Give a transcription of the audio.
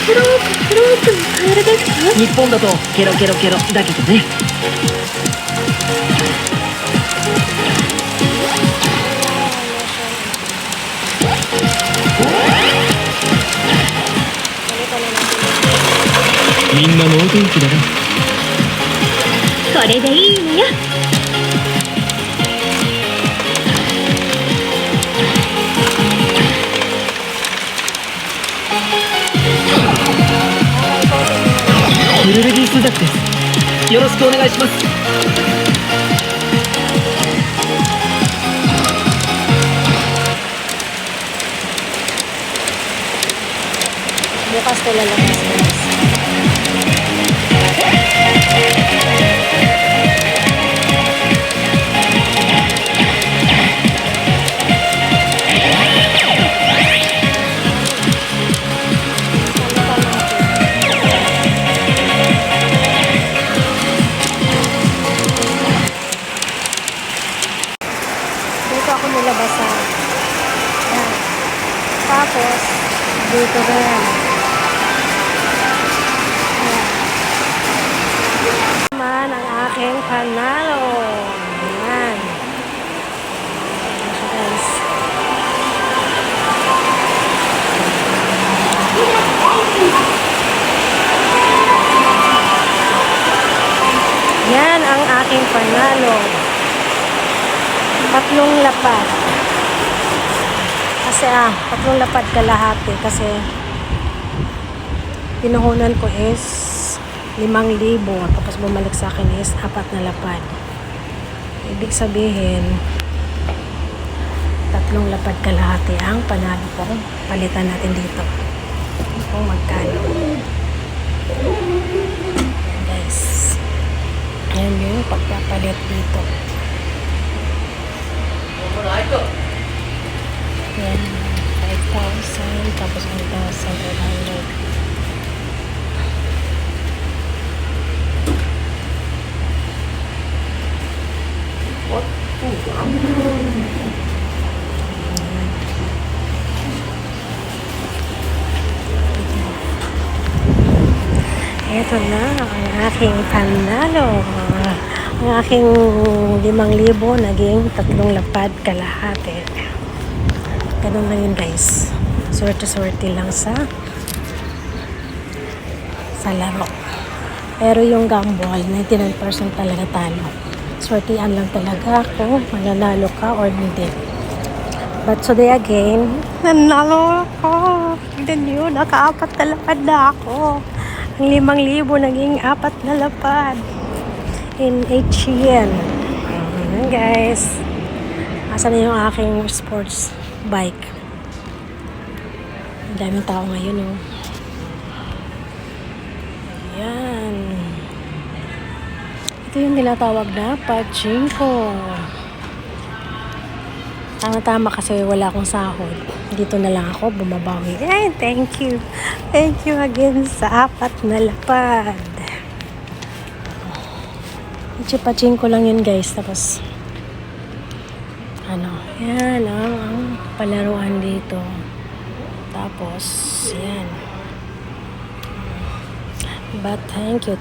スロープスロープのカエルですか？日本だとケロケロケロだけどね。みんな能天気だな。これでいいのよ。ブルルギースザクです。よろしくお願いします。Bukas ko lalabas guys. Dito ako nilabasan. Yan. Tapos, dito rin. Naman ang aking panalo. Ayan. So guys. Yan ang aking panalo. 3 lapad. Kasi 3 lapad kalahati kasi pinuhunan ko is 5,000 tapos bumalik sa akin is 4 na lapad. Ibig sabihin 3 lapad kalahati ang panalo ko. Palitan natin dito kung magkano. Yan guys, yan yung pagpapalit dito. Yan 5,000 tapos 1,800. Ito na ang aking panalo. Ang aking 5,000 naging 3 lapad kalahati. Ganun lang yun guys. Swerte-swerte lang sa laro. Pero yung gamble, 99% talaga talo. Swertian lang talaga kung mananalo ka or hindi. But today again, nanalo ako. Tignan nyo, naka-4 na lapad na ako. Ang 5,000 naging 4 na lapad. In HN. Ayan guys. Asan na yung aking sports bike? Ang daming tao ngayon oh. Ayan. Ito yung tinatawag na pachinko. Tama-tama kasi wala akong sahod. Dito na lang ako bumabawi. Ay, thank you. Thank you again sa 4 na lapad. Pachinko lang yun guys. Tapos yan ang palaruan dito. Tapos yan. But thank you